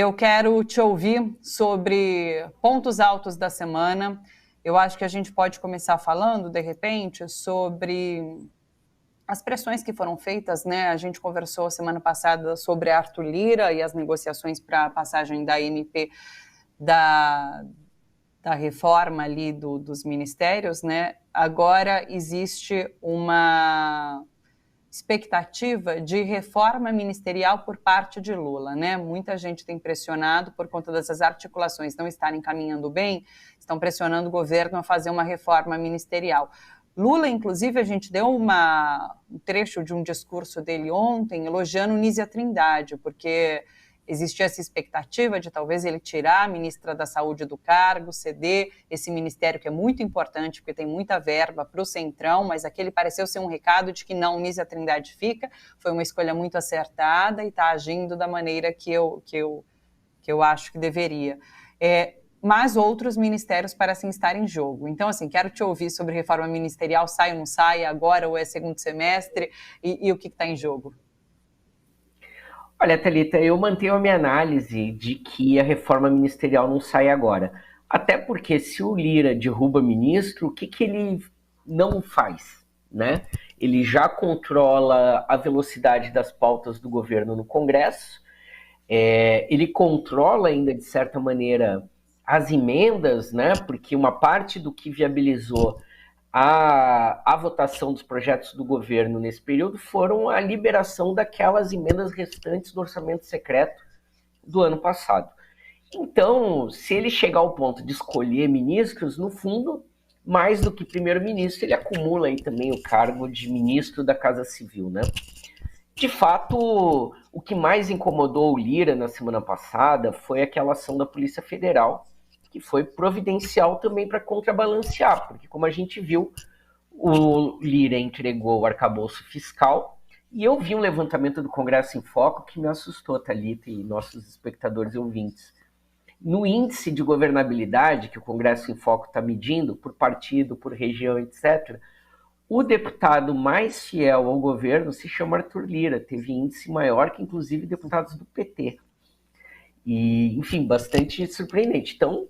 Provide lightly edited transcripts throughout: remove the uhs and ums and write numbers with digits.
Eu quero te ouvir sobre pontos altos da semana. Eu acho que a gente pode começar falando, de repente, sobre as pressões que foram feitas, né? A gente conversou semana passada sobre Arthur Lira e as negociações para a passagem da MP da reforma ali dos ministérios, né? Agora existe uma expectativa de reforma ministerial por parte de Lula, né? Muita gente tem pressionado por conta dessas articulações não estarem caminhando bem, estão pressionando o governo a fazer uma reforma ministerial. Lula, inclusive, a gente deu um trecho de um discurso dele ontem elogiando Nízia Trindade, porque existia essa expectativa de talvez ele tirar a ministra da Saúde do cargo, ceder esse ministério que é muito importante, porque tem muita verba para o Centrão, mas aquele pareceu ser um recado de que não, Nízia Trindade fica, foi uma escolha muito acertada e está agindo da maneira que eu acho que deveria. Mas outros ministérios parecem estar em jogo. Então, assim, quero te ouvir sobre reforma ministerial, sai ou não sai, agora ou é segundo semestre, e o que está em jogo? Olha, Thalita, eu mantenho a minha análise de que a reforma ministerial não sai agora. Até porque se o Lira derruba ministro, o que ele não faz, né? Ele já controla a velocidade das pautas do governo no Congresso, ele controla ainda, de certa maneira, as emendas, né? Porque uma parte do que viabilizou a votação dos projetos do governo nesse período foram a liberação daquelas emendas restantes do orçamento secreto do ano passado. Então, se ele chegar ao ponto de escolher ministros, no fundo, mais do que primeiro-ministro, ele acumula aí também o cargo de ministro da Casa Civil, né? De fato, o que mais incomodou o Lira na semana passada foi aquela ação da Polícia Federal, que foi providencial também para contrabalancear, porque como a gente viu, o Lira entregou o arcabouço fiscal, e eu vi um levantamento do Congresso em Foco que me assustou, Thalita e nossos espectadores e ouvintes. No índice de governabilidade que o Congresso em Foco está medindo, por partido, por região, etc., o deputado mais fiel ao governo se chama Arthur Lira, teve índice maior que inclusive deputados do PT. E, enfim, bastante surpreendente. Então,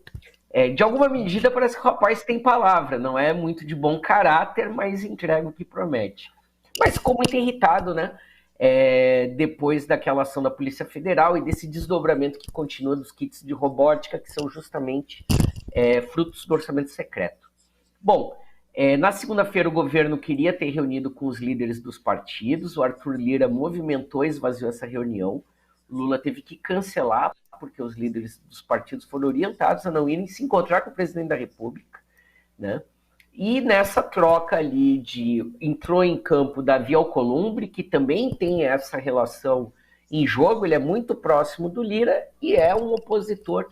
de alguma medida, parece que o rapaz tem palavra, não é muito de bom caráter, mas entrega o que promete. Mas ficou muito irritado, né? Depois daquela ação da Polícia Federal e desse desdobramento que continua dos kits de robótica, que são justamente frutos do orçamento secreto. Bom, na segunda-feira o governo queria ter reunido com os líderes dos partidos, o Arthur Lira movimentou e esvaziou essa reunião, Lula teve que cancelar, porque os líderes dos partidos foram orientados a não irem se encontrar com o presidente da República, né? E nessa troca ali entrou em campo Davi Alcolumbre, que também tem essa relação em jogo, ele é muito próximo do Lira e é um opositor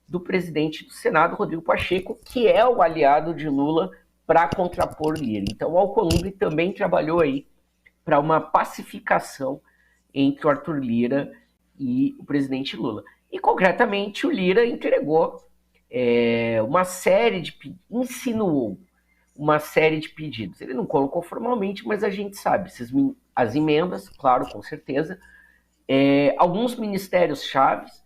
do presidente do Senado, Rodrigo Pacheco, que é o aliado de Lula para contrapor Lira. Então o Alcolumbre também trabalhou aí para uma pacificação entre o Arthur Lira e o presidente Lula. E, concretamente, o Lira entregou insinuou uma série de pedidos. Ele não colocou formalmente, mas a gente sabe, as emendas, claro, com certeza, alguns ministérios chaves.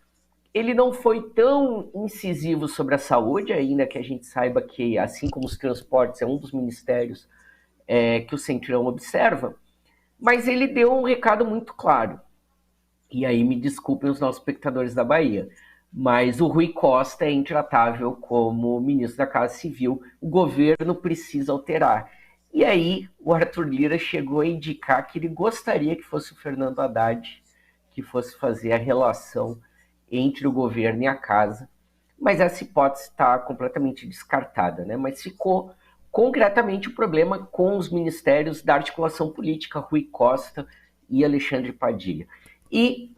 Ele não foi tão incisivo sobre a saúde, ainda que a gente saiba que, assim como os transportes, é um dos ministérios que o Centrão observa, mas ele deu um recado muito claro. E aí me desculpem os nossos espectadores da Bahia, mas o Rui Costa é intratável como ministro da Casa Civil, o governo precisa alterar. E aí o Arthur Lira chegou a indicar que ele gostaria que fosse o Fernando Haddad que fosse fazer a relação entre o governo e a casa, mas essa hipótese está completamente descartada, né? Mas ficou concretamente o problema com os ministérios da articulação política, Rui Costa e Alexandre Padilha. E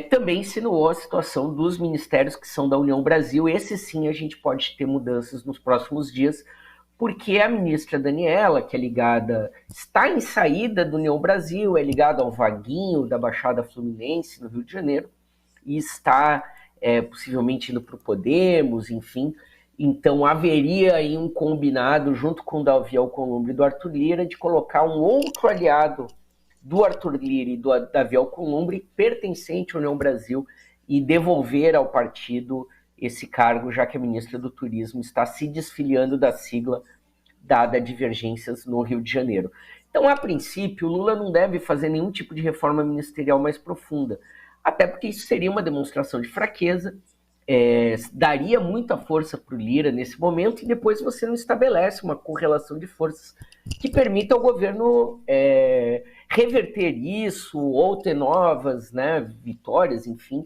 também insinuou a situação dos ministérios que são da União Brasil. Esse sim a gente pode ter mudanças nos próximos dias, porque a ministra Daniela, que está em saída do União Brasil, é ligada ao Vaguinho da Baixada Fluminense, no Rio de Janeiro, e está possivelmente indo para o Podemos, enfim. Então haveria aí um combinado, junto com o Davi Alcolumbre e do Arthur Lira, de colocar um outro aliado do Arthur Lira e do Davi Alcolumbre, pertencente à União Brasil, e devolver ao partido esse cargo, já que a ministra do Turismo está se desfiliando da sigla, dada divergências no Rio de Janeiro. Então, a princípio, o Lula não deve fazer nenhum tipo de reforma ministerial mais profunda, até porque isso seria uma demonstração de fraqueza, daria muita força para o Lira nesse momento, e depois você não estabelece uma correlação de forças que permita ao governo reverter isso, ou ter novas, né, vitórias, enfim.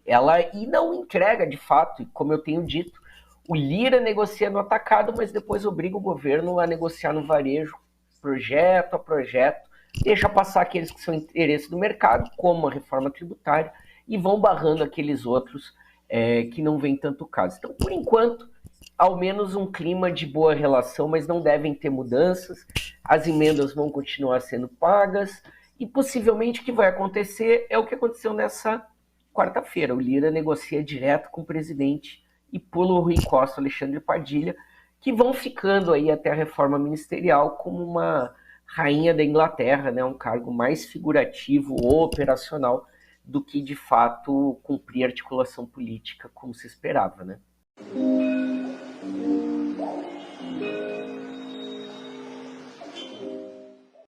E não entrega, de fato, e como eu tenho dito, o Lira negocia no atacado, mas depois obriga o governo a negociar no varejo, projeto a projeto, deixa passar aqueles que são interesse do mercado, como a reforma tributária, e vão barrando aqueles outros que não vem tanto caso. Então, por enquanto, ao menos um clima de boa relação, mas não devem ter mudanças, as emendas vão continuar sendo pagas, e possivelmente o que vai acontecer é o que aconteceu nessa quarta-feira. O Lira negocia direto com o presidente e pula o Rui Costa, Alexandre Padilha, que vão ficando aí até a reforma ministerial como uma rainha da Inglaterra, né, um cargo mais figurativo ou operacional do que, de fato, cumprir articulação política como se esperava, né?